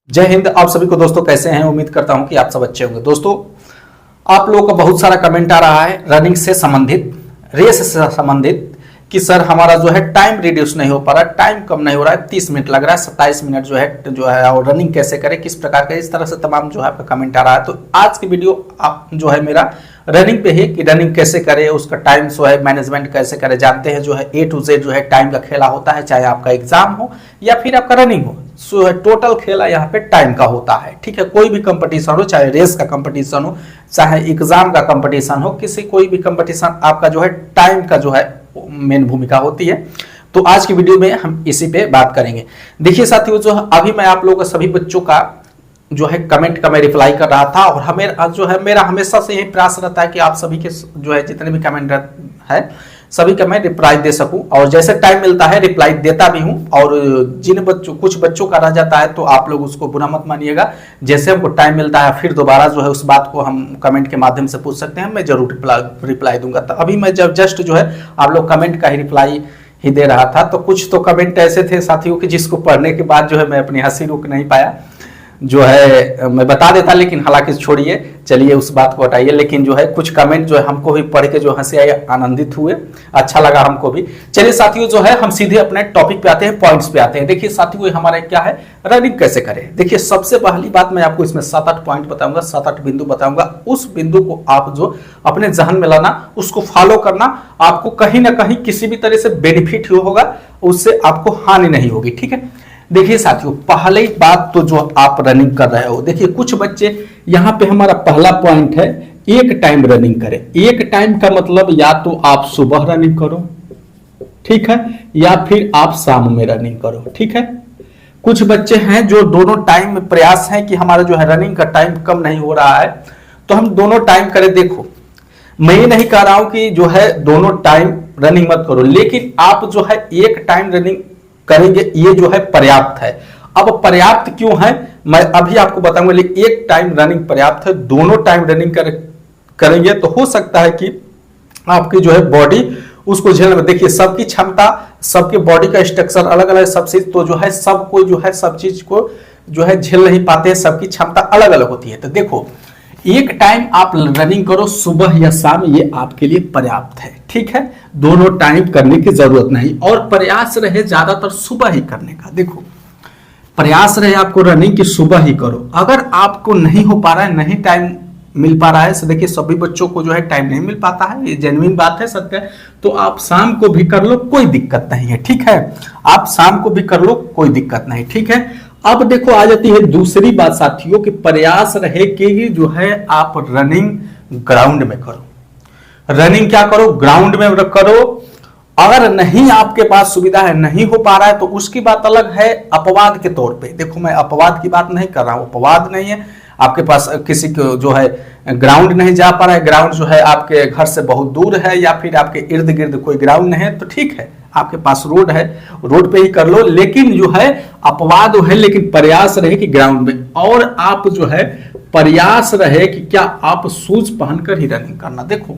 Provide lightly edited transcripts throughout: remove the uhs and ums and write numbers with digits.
जय हिंद। आप सभी को दोस्तों कैसे हैं? उम्मीद करता हूं कि आप सब अच्छे होंगे। दोस्तों, आप लोगों का बहुत सारा कमेंट आ रहा है रनिंग से संबंधित, रेस से संबंधित कि सर हमारा जो है टाइम रिड्यूस नहीं हो पा रहा है, टाइम कम नहीं हो रहा है, 30 मिनट लग रहा है, 27 मिनट जो है और रनिंग कैसे करें, किस प्रकार का, इस तरह से तमाम जो है आपका कमेंट आ रहा है। तो आज की वीडियो आप जो है मेरा रनिंग पे ही कि रनिंग कैसे करें, उसका टाइम जो है मैनेजमेंट कैसे करें। जानते हैं जो है A to Z जो है टाइम का खेला होता है, चाहे आपका एग्जाम हो या फिर आपका रनिंग हो, सो टोटल खेला यहाँ पे टाइम का होता है। ठीक है, कोई भी कंपटीशन हो, चाहे रेस का कंपटीशन हो, चाहे एग्जाम का कंपटीशन हो, कोई भी कंपटीशन आपका जो है टाइम का जो है मेन भूमिका होती है। तो आज की वीडियो में हम इसी पे बात करेंगे। देखिए साथियों, जो अभी मैं आप लोगों का सभी बच्चों का जो है कमेंट का मैं रिप्लाई कर रहा था और हमें जो है मेरा हमेशा से यही प्रयास रहता है कि आप सभी के जो है जितने भी कमेंट है सभी का मैं रिप्लाई दे सकूं, और जैसे टाइम मिलता है रिप्लाई देता भी हूं। और कुछ बच्चों का रह जाता है तो आप लोग उसको बुरा मत मानिएगा। जैसे हमको टाइम मिलता है फिर दोबारा जो है उस बात को हम कमेंट के माध्यम से पूछ सकते हैं, मैं जरूर रिप्लाई दूंगा। तो अभी मैं जब जस्ट जो है आप लोग कमेंट का ही रिप्लाई ही दे रहा था, तो कुछ तो कमेंट ऐसे थे साथियों कि जिसको पढ़ने के बाद जो है मैं अपनी हंसी रोक नहीं पाया, जो है मैं बता देता, लेकिन हालांकि छोड़िए, चलिए उस बात को हटाइए। लेकिन जो है कुछ कमेंट जो है हमको भी पढ़ के जो हंसी आई, आनंदित हुए, अच्छा लगा हमको भी। चलिए साथियों, जो है हम सीधे अपने टॉपिक पे आते हैं, पॉइंट्स पे आते हैं। देखिए साथियों, हमारा क्या है, रनिंग कैसे करें। देखिए सबसे पहली बात मैं आपको इसमें 7-8 पॉइंट बताऊंगा, 7-8 बिंदु बताऊंगा। उस बिंदु को आप जो अपने जहन में लाना, उसको फॉलो करना, आपको कहीं ना कहीं किसी भी तरह से बेनिफिट होगा, उससे आपको हानि नहीं होगी। ठीक है, देखिए साथियों, पहली बात तो जो आप रनिंग कर रहे हो, देखिए कुछ बच्चे यहां पे हमारा पहला पॉइंट है, एक टाइम रनिंग करें। एक टाइम का मतलब या तो आप सुबह रनिंग करो, ठीक है, या फिर आप शाम में रनिंग करो। ठीक है, कुछ बच्चे हैं जो दोनों टाइम में प्रयास है कि हमारा जो है रनिंग का टाइम कम नहीं हो रहा है, तो हम दोनों टाइम करें। देखो, मैं ये नहीं कह रहा हूं कि जो है दोनों टाइम रनिंग मत करो, लेकिन आप जो है एक टाइम रनिंग करेंगे, ये जो है पर्याप्त है। अब पर्याप्त क्यों है मैं अभी आपको बताऊंगा, लेकिन एक टाइम रनिंग पर्याप्त है। दोनों टाइम रनिंग करेंगे तो हो सकता है कि आपकी जो है बॉडी उसको झेलने में, देखिए सबकी क्षमता, सबके बॉडी का स्ट्रक्चर अलग अलग, सब चीज तो जो है सब कोई जो है सब चीज को जो है झेल नहीं पाते हैं, सबकी क्षमता अलग अलग होती है। तो देखो, एक टाइम आप रनिंग करो सुबह या शाम, ये आपके लिए पर्याप्त है। ठीक है, दोनों टाइम करने की जरूरत नहीं, और प्रयास रहे ज्यादातर सुबह ही करने का। देखो, प्रयास रहे आपको रनिंग की सुबह ही करो। अगर आपको नहीं हो पा रहा है, नहीं टाइम मिल पा रहा है, तो देखिए सभी बच्चों को जो है टाइम नहीं मिल पाता है, ये जेन्युइन बात है, सत्य है। तो आप शाम को भी कर लो, कोई दिक्कत नहीं है। ठीक है, आप शाम को भी कर लो, कोई दिक्कत नहीं। ठीक है, अब देखो आ जाती है दूसरी बात साथियों कि प्रयास रहे कि जो है आप रनिंग ग्राउंड में करो। रनिंग क्या करो, ग्राउंड में करो। अगर नहीं आपके पास सुविधा है, नहीं हो पा रहा है, तो उसकी बात अलग है, अपवाद के तौर पे। देखो, मैं अपवाद की बात नहीं कर रहा हूं, अपवाद नहीं है, आपके पास किसी को जो है ग्राउंड नहीं जा पा रहा है, ग्राउंड जो है आपके घर से बहुत दूर है, या फिर आपके इर्द गिर्द कोई ग्राउंड नहीं है, तो ठीक है, आपके पास रोड है, रोड पे ही कर लो। लेकिन जो है अपवाद है, लेकिन प्रयास रहे कि ग्राउंड में, और आप जो है प्रयास रहे कि क्या आप शूज पहनकर ही रनिंग करना। देखो,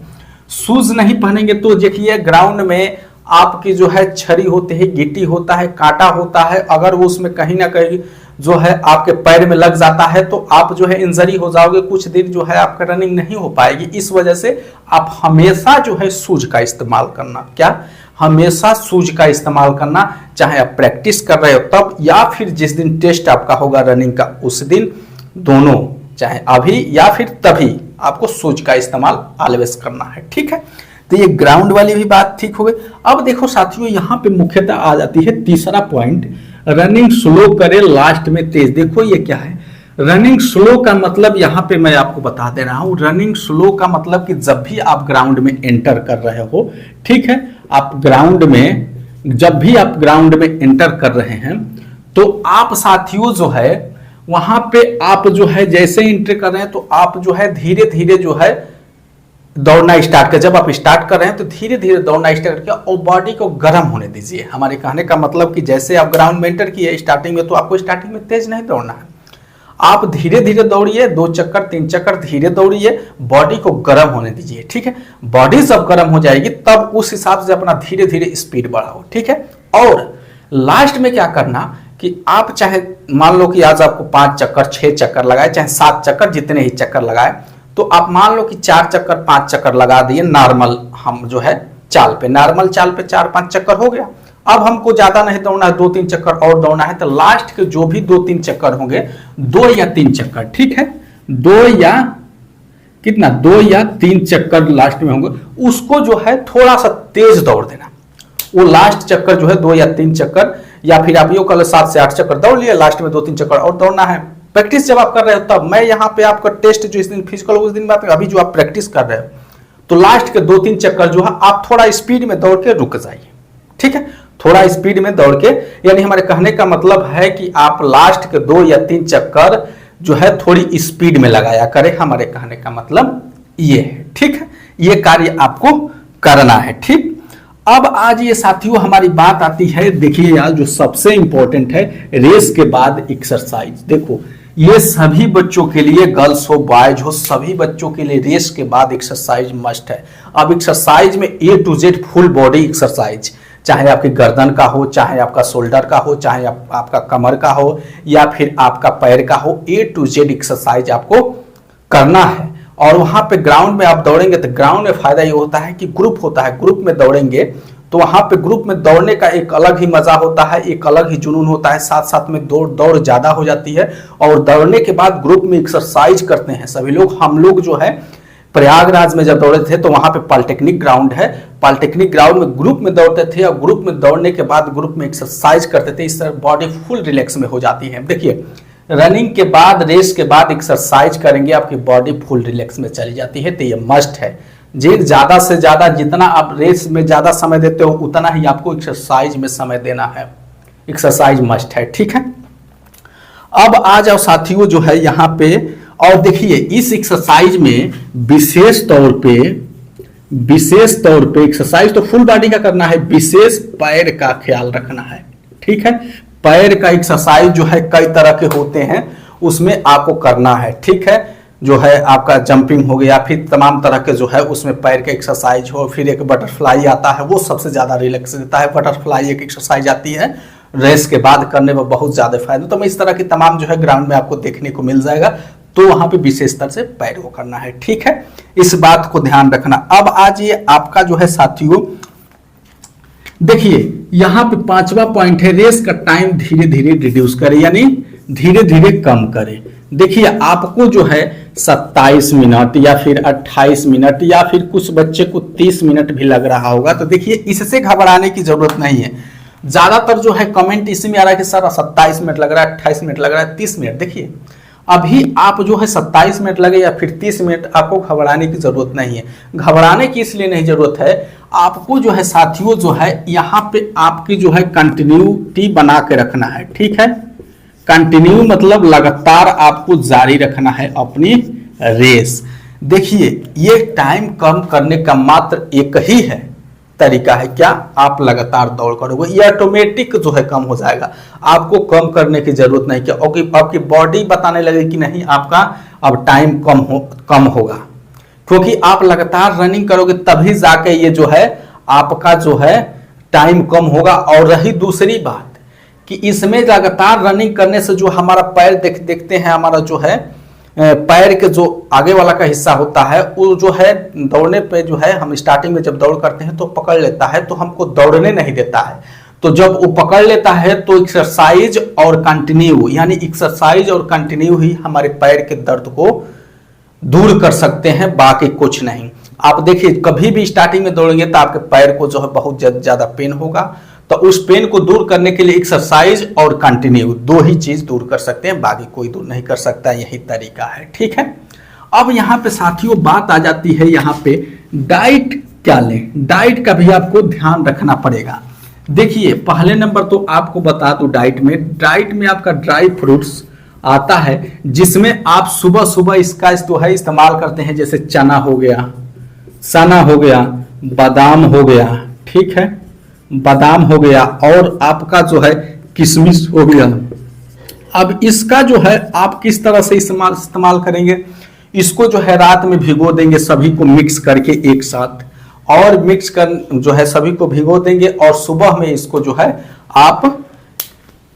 शूज नहीं पहनेंगे तो देखिए ग्राउंड में आपकी जो है छरी होती है, गिट्टी होता है, कांटा होता है, अगर वो उसमें कहीं ना कहीं जो है आपके पैर में लग जाता है तो आप जो है इंजरी हो जाओगे, कुछ दिन जो है आपका रनिंग नहीं हो पाएगी। इस वजह से आप हमेशा जो है शूज का इस्तेमाल करना, क्या हमेशा शूज का इस्तेमाल करना, चाहे आप प्रैक्टिस कर रहे हो तब, या फिर जिस दिन टेस्ट आपका होगा रनिंग का उस दिन, दोनों, चाहे अभी या फिर तभी आपको शूज का इस्तेमाल ऑलवेज करना है। ठीक है, तो ये ग्राउंड वाली भी बात ठीक हो गई। अब देखो साथियों, यहाँ पे मुख्यतः आ जाती है तीसरा पॉइंट, रनिंग स्लो करे लास्ट में तेज। देखो ये क्या है, रनिंग स्लो का मतलब यहाँ पे मैं आपको बता दे रहा हूँ। रनिंग स्लो का मतलब कि जब भी आप ग्राउंड में एंटर कर रहे हो, ठीक है, आप ग्राउंड में जब भी आप ग्राउंड में एंटर कर रहे हैं, तो आप साथियों जो है वहां पे आप जो है जैसे एंटर कर रहे हैं, तो आप जो है धीरे धीरे जो है दौड़ना स्टार्ट कर। जब आप स्टार्ट कर रहे हैं तो धीरे धीरे दौड़ना स्टार्ट किया और बॉडी को गर्म होने दीजिए। हमारे कहने का मतलब कि जैसे आप ग्राउंड में एंटर किए स्टार्टिंग में, तो आपको स्टार्टिंग में तेज नहीं दौड़ना है, आप धीरे धीरे दौड़िए, 2 चक्कर 3 चक्कर धीरे दौड़िए, बॉडी को गर्म होने दीजिए। ठीक है, बॉडी जब गर्म हो जाएगी तब उस हिसाब से अपना धीरे धीरे स्पीड बढ़ाओ। ठीक है, और लास्ट में क्या करना, कि आप चाहे मान लो कि आज आपको 5 चक्कर 6 चक्कर लगाए, चाहे 7 चक्कर, जितने ही चक्कर लगाए, तो आप मान लो कि 4 चक्कर 5 चक्कर लगा दिए नॉर्मल हम जो है चाल पे, नॉर्मल चाल पे 4-5 चक्कर हो गया। अब हमको ज्यादा नहीं दौड़ना है, 2-3 चक्कर और दौड़ना है, तो लास्ट के जो भी 2-3 चक्कर होंगे, 2 या 3 चक्कर, ठीक है, 2 या कितना, 2 या 3 चक्कर लास्ट में होंगे, उसको जो है थोड़ा सा तेज दौड़ देना। वो लास्ट चक्कर जो है 2 या 3 चक्कर, या फिर आप यो कल 7 से 8 चक्कर दौड़ लिए, लास्ट में 2-3 चक्कर और दौड़ना है। प्रैक्टिस जब आप कर रहे हो तब, मैं यहाँ पे आपका टेस्ट जो इस दिन फिजिकल उस दिन में अभी जो आप प्रैक्टिस कर रहे हो, तो लास्ट के 2-3 चक्कर जो है आप थोड़ा स्पीड में दौड़ के रुक जाइए, ठीक है, थोड़ा स्पीड में दौड़ के, यानी हमारे कहने का मतलब है कि आप लास्ट के 2 या 3 चक्कर जो है थोड़ी स्पीड में लगाया करें, हमारे कहने का मतलब ये है, ठीक है, ये कार्य आपको करना है, ठीक। अब आज ये साथियों हमारी बात आती है, देखिए यार जो सबसे इंपॉर्टेंट है, रेस के बाद एक्सरसाइज। देखो ये सभी बच्चों के लिए, गर्ल्स हो बॉयज हो, सभी बच्चों के लिए रेस के बाद एक्सरसाइज मस्ट है। अब एक्सरसाइज में A to Z full body exercise, चाहे आपकी गर्दन का हो, चाहे आपका शोल्डर का हो, चाहे आपका कमर का हो, या फिर आपका पैर का हो, A to Z एक्सरसाइज आपको करना है। और वहां पे ग्राउंड में आप दौड़ेंगे तो ग्राउंड में फायदा ये होता है कि ग्रुप होता है, ग्रुप में दौड़ेंगे तो वहां पे ग्रुप में दौड़ने का एक अलग ही मजा होता है, एक अलग ही जुनून होता है, साथ साथ में दौड़ ज्यादा हो जाती है। और दौड़ने के बाद ग्रुप में एक्सरसाइज करते हैं सभी लोग। हम लोग जो है प्रयागराज में जब दौड़े थे तो वहां पे पॉलिटेक्निक ग्राउंड है, पॉलिटेक्निक ग्राउंड में ग्रुप में दौड़ते थे, और ग्रुप में दौड़ने के बाद ग्रुप में एक्सरसाइज करते थे, इससे बॉडी फुल रिलैक्स में हो जाती है। देखिए रनिंग के बाद, रेस के बाद एक्सरसाइज करेंगे, आपकी बॉडी फुल रिलैक्स में चली जाती है, तो ये मस्ट है। जी ज्यादा से ज्यादा जितना आप रेस में ज्यादा समय देते हो उतना ही आपको एक्सरसाइज में समय देना है, एक्सरसाइज मस्ट है, ठीक है। अब आ जाओ साथियों जो है यहाँ पे, और देखिए इस एक्सरसाइज में विशेष तौर पे एक्सरसाइज तो फुल बॉडी का करना है, विशेष पैर का ख्याल रखना है, ठीक है। पैर का एक्सरसाइज जो है कई तरह के होते हैं, उसमें आपको करना है, ठीक है। जो है आपका जंपिंग हो गया, फिर तमाम तरह के जो है उसमें पैर के एक्सरसाइज हो, फिर एक बटरफ्लाई आता है, वो सबसे ज्यादा रिलैक्स देता है। बटरफ्लाई एक एक्सरसाइज आती है, रेस के बाद करने में बहुत ज्यादा फायदा। तो मैं इस तरह की तमाम जो है ग्राउंड में आपको देखने को मिल जाएगा, तो वहां पे विशेष तरह से पैर को करना है, ठीक है, इस बात को ध्यान रखना। अब आज ये आपका जो है साथियों, देखिए यहां पे 5वां पॉइंट है, रेस का टाइम धीरे धीरे रिड्यूस करें, यानी धीरे धीरे कम करें। देखिए आपको जो है 27 मिनट या फिर 28 मिनट या फिर कुछ बच्चे को 30 मिनट भी लग रहा होगा, तो देखिए इससे घबराने की जरूरत नहीं है। ज्यादातर जो है कमेंट इसी में आ रहा है कि सर 27 मिनट लग रहा है, 28 मिनट लग रहा है, 30 मिनट। देखिए अभी आप जो है 27 मिनट लगे या फिर 30 मिनट, आपको घबराने की जरूरत नहीं है। घबराने की इसलिए नहीं जरूरत है, आपको जो है साथियों जो है यहाँ पे आपकी जो है कंटिन्यूटी बना के रखना है, ठीक है। कंटिन्यू मतलब लगातार आपको जारी रखना है अपनी रेस। देखिए ये टाइम कम करने का मात्र एक ही है तरीका है, क्या, आप लगातार दौड़ करोगे, ये ऑटोमेटिक जो है कम हो जाएगा, आपको कम करने की जरूरत नहीं। क्या आपकी बॉडी बताने लगे कि नहीं आपका अब टाइम कम होगा, क्योंकि आप लगातार रनिंग करोगे तभी जाके ये जो है आपका जो है टाइम कम होगा। और रही दूसरी बात कि इसमें लगातार रनिंग करने से जो हमारा पैर देखते हैं, हमारा जो है पैर के जो आगे वाला का हिस्सा होता है वो जो है दौड़ने पे जो है, हम स्टार्टिंग में जब दौड़ करते हैं तो पकड़ लेता है, तो हमको दौड़ने नहीं देता है। तो जब वो पकड़ लेता है तो एक्सरसाइज और कंटिन्यू, यानी एक्सरसाइज और कंटिन्यू ही हमारे पैर के दर्द को दूर कर सकते हैं, बाकी कुछ नहीं। आप देखिए कभी भी स्टार्टिंग में दौड़ेंगे तो आपके पैर को जो है बहुत ज्यादा पेन होगा, तो उस पेन को दूर करने के लिए एक्सरसाइज और कंटिन्यू दो ही चीज दूर कर सकते हैं, बाकी कोई दूर नहीं कर सकता, यही तरीका है, ठीक है। अब यहाँ पे साथियों बात आ जाती है, यहाँ पे डाइट क्या लें, डाइट का भी आपको ध्यान रखना पड़ेगा। देखिए पहले नंबर तो आपको बता दूं, डाइट में आपका ड्राई फ्रूट्स आता है, जिसमें आप सुबह सुबह इसका जो है इस्तेमाल करते हैं, जैसे चना हो गया, सना हो गया, बादाम हो गया, ठीक है, बादाम हो गया, और आपका जो है किशमिश हो गया। अब इसका जो है आप किस तरह से इस्तेमाल करेंगे, इसको जो है रात में भिगो देंगे सभी को मिक्स करके एक साथ, और मिक्स कर जो है सभी को भिगो देंगे, और सुबह में इसको जो है आप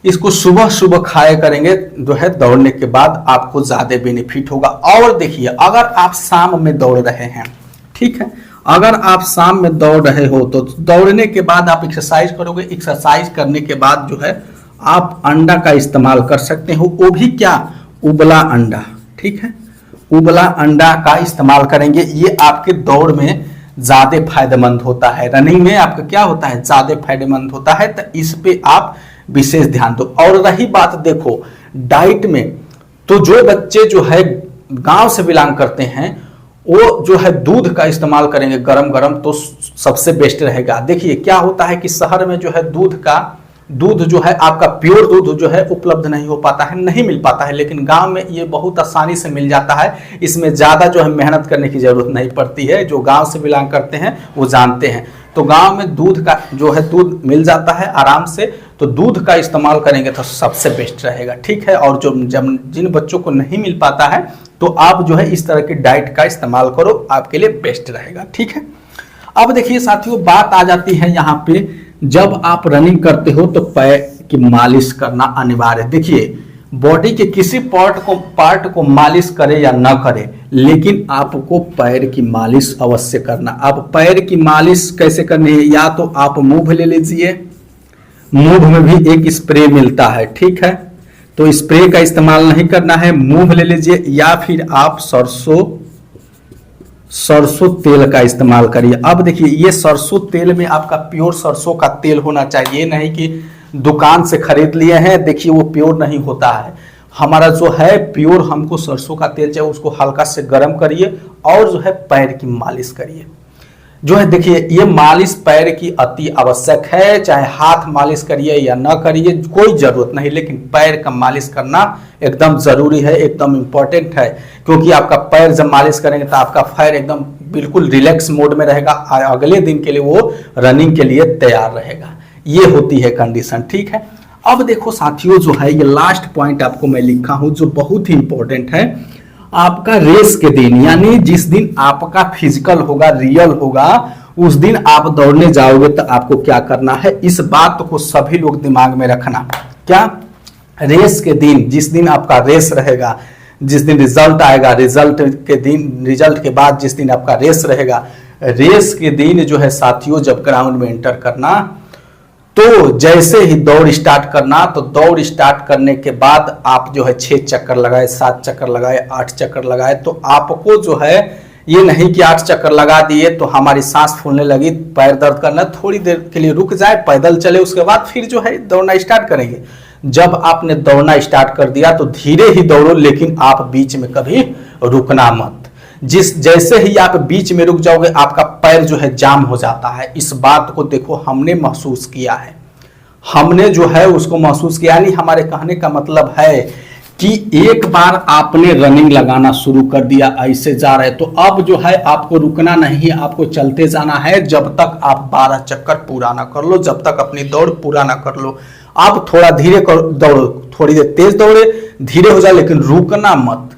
इसको सुबह सुबह खाया करेंगे जो है दौड़ने के बाद आपको ज्यादा बेनिफिट होगा। और देखिए अगर आप शाम में दौड़ रहे हैं, ठीक है, अगर आप शाम में दौड़ रहे हो तो दौड़ने के बाद आप एक्सरसाइज करोगे, एक्सरसाइज करने के बाद जो है आप अंडा का इस्तेमाल कर सकते हो, वो भी क्या, उबला अंडा, ठीक है, उबला अंडा का इस्तेमाल करेंगे। ये आपके दौड़ में ज्यादा फायदेमंद होता है, रनिंग में आपका क्या होता है, ज्यादा फायदेमंद होता है, तो इस पे आप विशेष ध्यान दो। और रही बात देखो डाइट में, तो जो बच्चे जो है गांव से बिलोंग करते हैं वो जो है दूध का इस्तेमाल करेंगे गरम गरम, तो सबसे बेस्ट रहेगा। देखिए क्या होता है कि शहर में जो है दूध जो है आपका प्योर दूध जो है उपलब्ध नहीं हो पाता है, नहीं मिल पाता है, लेकिन गांव में ये बहुत आसानी से मिल जाता है। इसमें ज़्यादा जो है मेहनत करने की ज़रूरत नहीं पड़ती है, जो गांव से बिलोंग करते हैं वो जानते हैं। तो गांव में दूध का जो है दूध मिल जाता है आराम से, तो दूध का इस्तेमाल करेंगे तो सबसे बेस्ट रहेगा, ठीक है। और जो जिन बच्चों को नहीं मिल पाता है तो आप जो है इस तरह की डाइट का इस्तेमाल करो, आपके लिए बेस्ट रहेगा, ठीक है। अब देखिए साथियों बात आ जाती है यहाँ पे, जब आप रनिंग करते हो तो पैर की मालिश करना अनिवार्य है। देखिए बॉडी के किसी पार्ट को मालिश करे या ना करे, लेकिन आपको पैर की मालिश अवश्य करना। अब पैर की मालिश कैसे करनी है, या तो आप मूव ले लीजिए, मूव में भी एक स्प्रे मिलता है, ठीक है, तो स्प्रे का इस्तेमाल नहीं करना है, मूव ले लीजिए, या फिर आप सरसों तेल का इस्तेमाल करिए। अब देखिए ये सरसों तेल में आपका प्योर सरसों का तेल होना चाहिए, नहीं कि दुकान से खरीद लिए हैं, देखिए वो प्योर नहीं होता है। हमारा जो है प्योर हमको सरसों का तेल चाहिए, उसको हल्का से गर्म करिए और जो है पैर की मालिश करिए। जो है देखिए ये मालिश पैर की अति आवश्यक है, चाहे हाथ मालिश करिए या ना करिए कोई जरूरत नहीं, लेकिन पैर का मालिश करना एकदम जरूरी है, एकदम इंपॉर्टेंट है। क्योंकि आपका पैर जब मालिश करेंगे तो आपका पैर एकदम बिल्कुल रिलैक्स मोड में रहेगा, अगले दिन के लिए वो रनिंग के लिए तैयार रहेगा। ये होती है कंडीशन, ठीक है। अब देखो साथियों जो है ये लास्ट पॉइंट आपको मैं लिखा हूं जो बहुत ही इंपॉर्टेंट है। आपका रेस के दिन, यानी जिस दिन आपका फिजिकल होगा, रियल होगा, उस दिन आप दौड़ने जाओगे तो आपको क्या करना है, इस बात को सभी लोग दिमाग में रखना। क्या, रेस के दिन, जिस दिन आपका रेस रहेगा, जिस दिन रिजल्ट आएगा, रिजल्ट के बाद जिस दिन आपका रेस रहेगा, रेस के दिन जो है साथियों जब ग्राउंड में एंटर करना, तो जैसे ही दौड़ स्टार्ट करना, तो दौड़ स्टार्ट करने के बाद आप जो है 6 चक्कर लगाए, 7 चक्कर लगाए, 8 चक्कर लगाए, तो आपको जो है ये नहीं कि 8 चक्कर लगा दिए तो हमारी सांस फूलने लगी, पैर दर्द करना, थोड़ी देर के लिए रुक जाए, पैदल चले, उसके बाद फिर जो है दौड़ना स्टार्ट करेंगे। जब आपने दौड़ना स्टार्ट कर दिया तो धीरे ही दौड़ो, लेकिन आप बीच में कभी रुकना मत। जैसे ही आप बीच में रुक जाओगे आपका पैर जो है जाम हो जाता है। इस बात को देखो हमने महसूस किया है, हमने जो है उसको महसूस किया। यानी हमारे कहने का मतलब है कि एक बार आपने रनिंग लगाना शुरू कर दिया, ऐसे जा रहे, तो अब जो है आपको रुकना नहीं है, आपको चलते जाना है जब तक आप 12 चक्कर पूरा ना कर लो, जब तक अपनी दौड़ पूरा ना कर लो। आप थोड़ा धीरे दौड़ो, थोड़ी देर तेज दौड़े, धीरे हो जाए, लेकिन रुकना मत।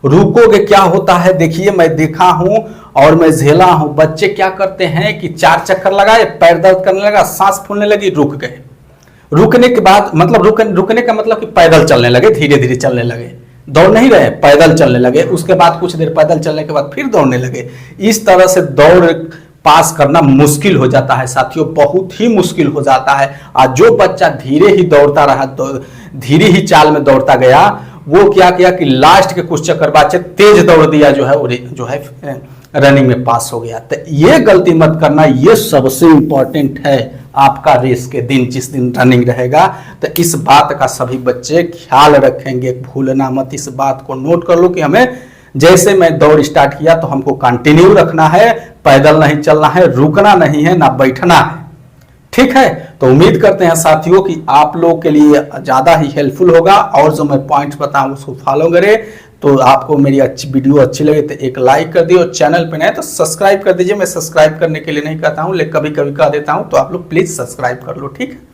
रुकोगे क्या होता है, देखिए मैं देखा हूं और मैं झेला हूं, बच्चे क्या करते हैं कि 4 चक्कर लगाए, पैर दर्द करने लगा, सांस फूलने लगी, रुक गए। रुकने के बाद मतलब रुकने का मतलब कि पैदल चलने लगे, धीरे धीरे चलने लगे, दौड़ नहीं रहे, पैदल चलने लगे, उसके बाद कुछ देर पैदल चलने के बाद फिर दौड़ने लगे। इस तरह से दौड़ पास करना मुश्किल हो जाता है साथियों, बहुत ही मुश्किल हो जाता है। और जो बच्चा धीरे ही दौड़ता रहा, धीरे ही चाल में दौड़ता गया, वो क्या किया कि लास्ट के कुछ चक्कर बाद तेज दौड़ दिया, जो है रनिंग में पास हो गया। तो ये गलती मत करना, ये सबसे इंपॉर्टेंट है आपका रेस के दिन, जिस दिन रनिंग रहेगा। तो इस बात का सभी बच्चे ख्याल रखेंगे, भूलना मत। इस बात को नोट कर लो कि हमें जैसे मैं दौड़ स्टार्ट किया तो हमको कंटिन्यू रखना है, पैदल नहीं चलना है, रुकना नहीं है, ना बैठना है, ठीक है। तो उम्मीद करते हैं साथियों कि आप लोगों के लिए ज़्यादा ही हेल्पफुल होगा, और जो मैं पॉइंट्स बताऊं उसको फॉलो करें। तो आपको मेरी वीडियो अच्छी लगे तो एक लाइक कर दिए, और चैनल पे नए तो सब्सक्राइब कर दीजिए। मैं सब्सक्राइब करने के लिए नहीं कहता हूं, लेकिन कभी कभी कह देता हूं, तो आप लोग प्लीज़ सब्सक्राइब कर लो, ठीक है।